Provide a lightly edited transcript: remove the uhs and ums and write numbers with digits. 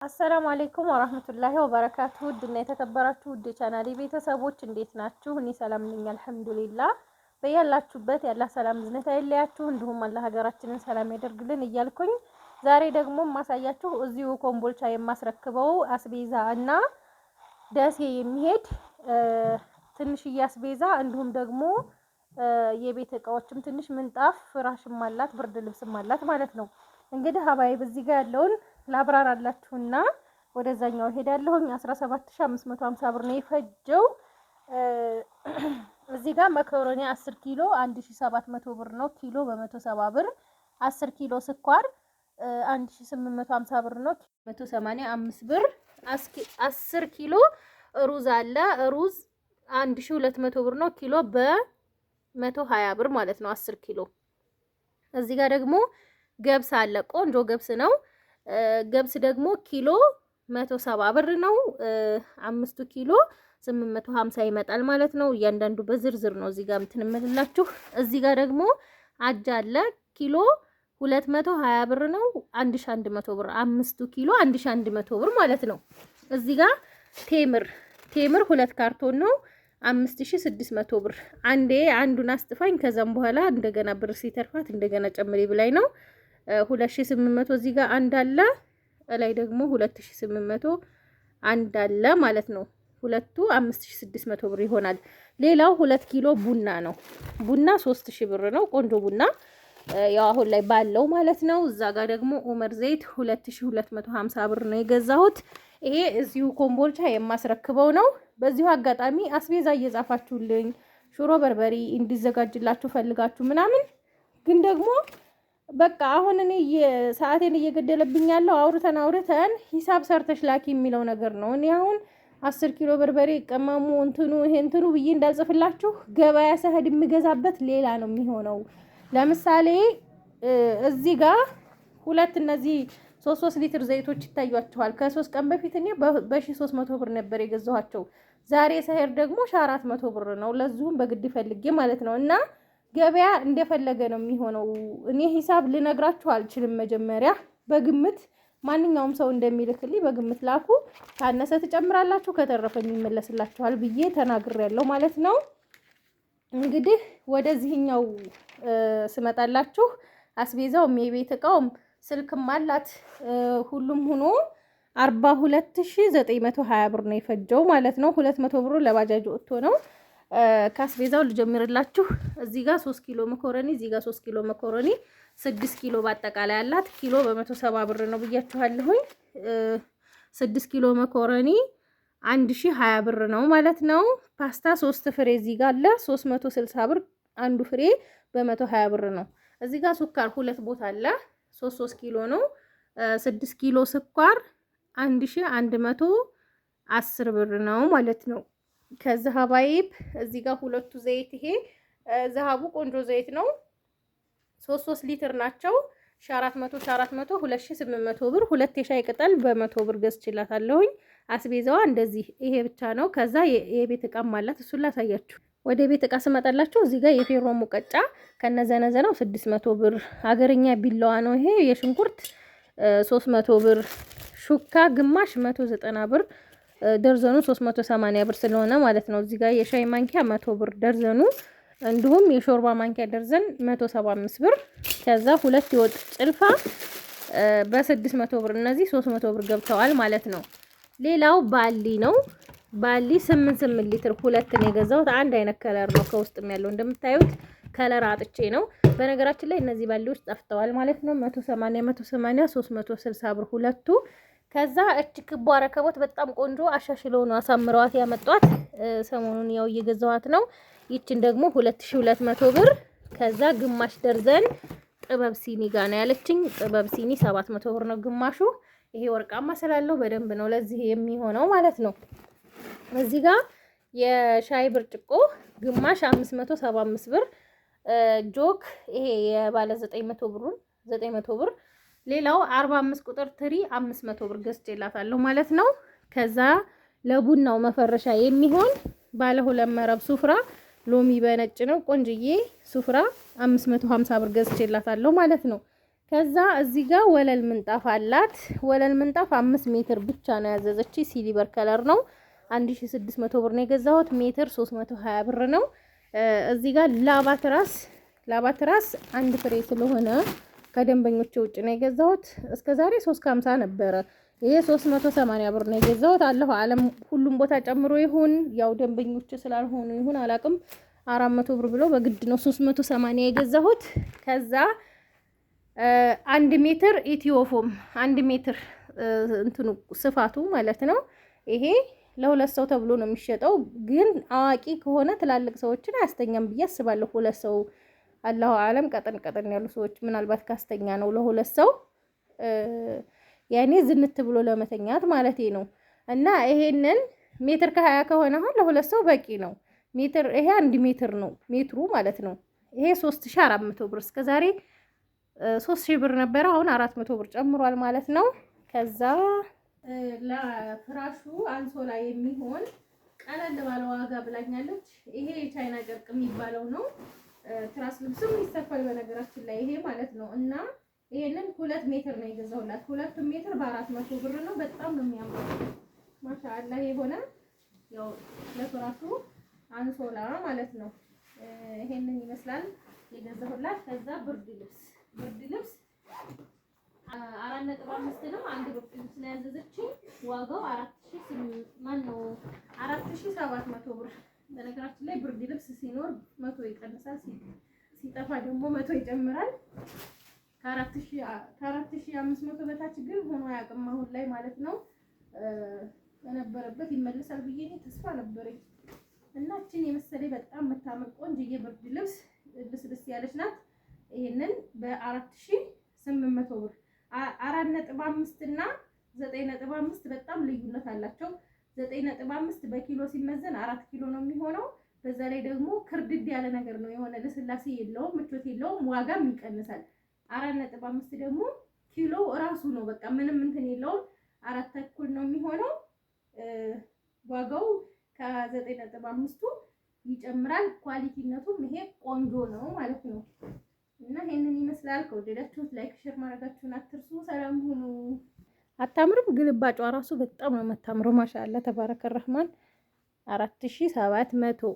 አሰላሙ አለይኩም ወራህመቱላሂ ወበረካቱ። ውድና የተከበራችሁ ውድ ቻናሌ ቤተሰቦች እንዴት ናችሁ? እኔ ሰላም ነኝ አልሐምዱሊላህ። በያላችሁበት ያላ ሰላም ዝነታ አይለያችሁ፣ እንዲሁም አላህ ሀገራችንን ሰላም ያደርግልን እያልኩኝ ዛሬ ደግሞ ማሳያችሁ እዚሁ ኮምቦልቻ የማስረክበው አስቤዛ እና ደሴ የሚሄድ ትንሽዬ አስቤዛ እንዲሁም ደግሞ የቤት እቃዎችም ትንሽ ምንጣፍ ፍራሽም አላት ብርድ ልብስም አላት ማለት ነው። እንግዲህ ሀባይብ እዚህ ጋር ያለውን ላብራራላችሁና ወደዛኛው ሄዳለሁኝ። 17550 ብር ነው የፈጀው። እዚህ ጋር መኮሮኒ 10 ኪሎ 1700 ብር ነው ኪሎ በ170 ብር። 10 ኪሎ ስኳር 1850 ብር ነው 185 ብር። 10 ኪሎ ሩዝ አለ ሩዝ 1200 ብር ነው ኪሎ በ120 ብር ማለት ነው 10 ኪሎ። እዚህ ጋር ደግሞ ገብስ አለ ቆንጆ ገብስ ነው። ገብስ ደግሞ ኪሎ 170 ብር ነው። 5 ኪሎ 850 ይመጣል ማለት ነው። እያንዳንዱ በዝርዝር ነው እዚህ ጋር እንትንመልላችሁ። እዚህ ጋር ደግሞ አጃ አለ ኪሎ 220 ብር ነው 1100 ብር 5 ኪሎ 1100 ብር ማለት ነው። እዚህ ጋር ቴምር 2 ካርቶን ነው 5600 ብር። አንዱን አስጥፋኝ ከዛም በኋላ እንደገና ብር ሲተርፋት እንደገና ጨምሪ ብላይ ነው 2800 እዚህ ጋር አንድ አለ ላይ ደግሞ 2800 አንድ አለ ማለት ነው። ሁለቱ 5600 ብር ይሆናል። ሌላው 2 ኪሎ ቡና ነው። ቡና 3000 ብር ነው ቆንጆ ቡና ያው አሁን ላይ ባለው ማለት ነው። እዛ ጋር ደግሞ ኡመር ዘይት 2250 ብር ነው የገዛሁት። ይሄ እዚሁ ኮምቦልቻ የማስረክበው ነው። በዚሁ አጋጣሚ አስቤዛ እየጻፋችሁልኝ ሽሮ በርበሪ እንዲዘጋጅላችሁ ፈልጋችሁ ምናምን ግን ደግሞ በቃ አሁን እኔ ሰዓቴን እየገደለብኝ ያለው አውርተን ሂሳብ ሰርተሽ ላኪ የሚለው ነገር ነው። እኔ አሁን 10 ኪሎ በርበሬ ቀመሙ እንትኑ ብዬ እንዳልጽፍላችሁ ገበያ ሰህድ የምገዛበት ሌላ ነው የሚሆነው። ለምሳሌ እዚህ ጋር እነዚህ 3 ሊትር ዘይቶች ይታያችኋል። ከ3 ቀን በፊት እኔ በ1300 ብር ነበር የገዛኋቸው። ዛሬ ሰሄድ ደግሞ 400 ብር ነው። ለዚሁም በግድ ፈልጌ ማለት ነው። እና ገበያ እንደፈለገ ነው የሚሆነው። እኔ ሂሳብ ልነግራችሁ አልችልም። መጀመሪያ በግምት ማንኛውም ሰው እንደሚልክልኝ በግምት ላኩ። ካነሰ ትጨምራላችሁ ከተረፈኝ ይመለስላችኋል ብዬ ተናግሬያለሁ ማለት ነው። እንግዲህ ወደዚህኛው ስመጣላችሁ አስቤዛውም የቤት እቃውም ስልክም አላት ሁሉም ሆኖ 42920 ብር ነው የፈጀው ማለት ነው። 200 ብሩ ለባጃጅ ወጥቶ ነው። ካስቤዛው ልጀምርላችሁ። እዚህ ጋር 3 ኪሎ መኮረኒ እዚህ ጋር 3 ኪሎ መኮረኒ 6 ኪሎ በአጠቃላይ አላት ኪሎ በ170 ብር ነው ብያችኋለሁኝ። 6 ኪሎ መኮረኒ 1020 ብር ነው ማለት ነው። ፓስታ 3 ፍሬ እዚህ ጋር አለ 360 ብር አንዱ ፍሬ በ120 ብር ነው። እዚህ ጋር ሱካር 2 ቦታ አለ 3 ኪሎ ነው 6 ኪሎ ስኳር 1110 ብር ነው ማለት ነው። ከዛሃባይብ እዚህ ጋር ሁለቱ ዘይት ይሄ ዘሃቡ ቆንጆ ዘይት ነው 3 ሊትር ናቸው 400 2800 ብር። ሁለት የሻይ ቅጠል በ100 ብር ገዝቼላታለሁኝ። አስቤዛዋ እንደዚህ ይሄ ብቻ ነው። ከዛ የቤት እቃም አላት እሱን ላሳያችሁ። ወደ ቤት እቃ ስመጣላችሁ እዚህ ጋር የፌሮ ሙቀጫ ከነዘነዘናው 600 ብር። ሀገርኛ ቢላዋ ነው ይሄ የሽንኩርት 300 ብር። ሹካ ግማሽ 190 ብር ደርዘኑ 380 ብር ስለሆነ ማለት ነው። እዚህ ጋር የሻይ ማንኪያ 100 ብር ደርዘኑ። እንዲሁም የሾርባ ማንኪያ ደርዘን 175 ብር። ከዛ ሁለት የወጥ ጭልፋ በ600 ብር። እነዚህ 300 ብር ገብተዋል ማለት ነው። ሌላው ባሊ ነው። ባሊ 8 ሊትር ሁለት ነው የገዛሁት። አንድ አይነት ከለር ነው ከውስጥም ያለው እንደምታዩት ከለር አጥቼ ነው። በነገራችን ላይ እነዚህ ባሊዎች ጠፍተዋል ማለት ነው። 180 360 ብር ሁለቱ። ከዛ እቺ ክቧ ረከቦት በጣም ቆንጆ አሻሽለው ነው አሳምረዋት ያመጧት። ሰሞኑን ያው እየገዛኋት ነው። ይችን ደግሞ 2200 ብር። ከዛ ግማሽ ደርዘን ጥበብ ሲኒ ጋር ነው ያለችኝ። ጥበብ ሲኒ 700 ብር ነው ግማሹ። ይሄ ወርቃማ ስላለው በደንብ ነው ለዚህ የሚሆነው ማለት ነው። እዚህ ጋር የሻይ ብርጭቆ ግማሽ 575 ብር። ጆክ ይሄ የባለ 900 ብሩን 900 ብር። ሌላው 45 ቁጥር ትሪ 500 ብር ገዝቼላታለሁ ማለት ነው። ከዛ ለቡናው መፈረሻ የሚሆን ባለ 2 መረብ ሱፍራ ሎሚ በነጭ ነው ቆንጅዬ ሱፍራ 550 ብር ገዝቼላታለሁ ማለት ነው። ከዛ እዚህ ጋር ወለል ምንጣፍ አላት። ወለል ምንጣፍ 5 ሜትር ብቻ ነው ያዘዘች። ሲሊቨር ከለር ነው። 1600 ብር ነው የገዛሁት። ሜትር 320 ብር ነው። እዚህ ጋር ላባ ትራስ አንድ ፍሬ ስለሆነ ከደንበኞች ውጭ ነው የገዛሁት። እስከዛሬ 350 ነበረ። ይሄ 380 ብር ነው የገዛሁት። አላሁ አለም ሁሉም ቦታ ጨምሮ ይሁን ያው ደንበኞች ስላልሆኑ ይሁን አላቅም 400 ብር ብሎ በግድ ነው 380 የገዛሁት። ከዛ 1 ሜትር ኢትዮፎም 1 ሜትር እንትኑ ስፋቱ ማለት ነው። ይሄ ለሁለት ሰው ተብሎ ነው የሚሸጠው፣ ግን አዋቂ ከሆነ ትላልቅ ሰዎችን አያስተኛም ብዬ አስባለሁ። ሁለት ሰው አላሁ አለም ቀጠን ያሉ ሰዎች ምናልባት ካስተኛ ነው ለሁለት ሰው ያኔ ዝንት ብሎ ለመተኛት ማለት ነው። እና ይሄንን ሜትር ከ20 ከሆነ አሁን ለሁለት ሰው በቂ ነው። ሜትር ይሄ 1 ሜትር ነው ሜትሩ ማለት ነው። ይሄ 3400 ብር እስከዛሬ 3000 ብር ነበረ። አሁን 400 ብር ጨምሯል ማለት ነው። ከዛ ለፍራሹ አንሶላ የሚሆን ቀለል ባለ ዋጋ ብላኛለች። ይሄ የቻይና ጨርቅ የሚባለው ነው። ትራስ ልብስም ይሰፋል በነገራችን ላይ ይሄ ማለት ነው። እና ይሄንን 2 ሜትር ነው የገዛሁላት። 2 ሜትር በ400 ብር ነው። በጣም ነው የሚያምረው ማሻአላ። የሆነ ያው ለፍራሹ አንሶላ ማለት ነው። ይሄንን ይመስላል የገዛሁላት። ከዛ ብርድ ልብስ 4.5 ነው። አንድ ብርድ ልብስ ነው ያዘዘችኝ። ዋጋው 4700 ብር። በነገራችን ላይ ብርድ ልብስ ሲኖር 100 ይቀንሳል፣ ሲጠፋ ደግሞ 100 ይጨምራል። ከ4500 በታች ግን ሆኖ አያውቅም አሁን ላይ ማለት ነው። በነበረበት ይመለሳል ብዬ እኔ ተስፋ ነበረኝ። እና እቺን የመሰለኝ በጣም የምታምር ቆንጆዬ ብርድ ልብስ ልስልስ ያለች ናት። ይሄንን በ4800 ብር 4.5 እና 9.5 በጣም ልዩነት አላቸው። 9.5 በኪሎ ሲመዘን 4 ኪሎ ነው የሚሆነው። በዛ ላይ ደግሞ ክርድድ ያለ ነገር ነው፣ የሆነ ለስላሴ የለውም፣ ምቾት የለውም፣ ዋጋም ይቀንሳል። 4.5 ደግሞ ኪሎ ራሱ ነው በቃ ምንም እንትን የለውም፣ 4 ተኩል ነው የሚሆነው። ዋጋው ከ9.5ቱ ይጨምራል። ኳሊቲነቱም ይሄ ቆንጆ ነው ማለት ነው። እና ይሄንን ይመስላል። ከወደዳችሁት ላይክ ሼር ማድረጋችሁን አትርሱ። ሰላም ሁኑ። አታምርም? ግልባጯ ራሱ በጣም ነው የምታምረው። ማሻአላ ተባረከ ረህማን 4700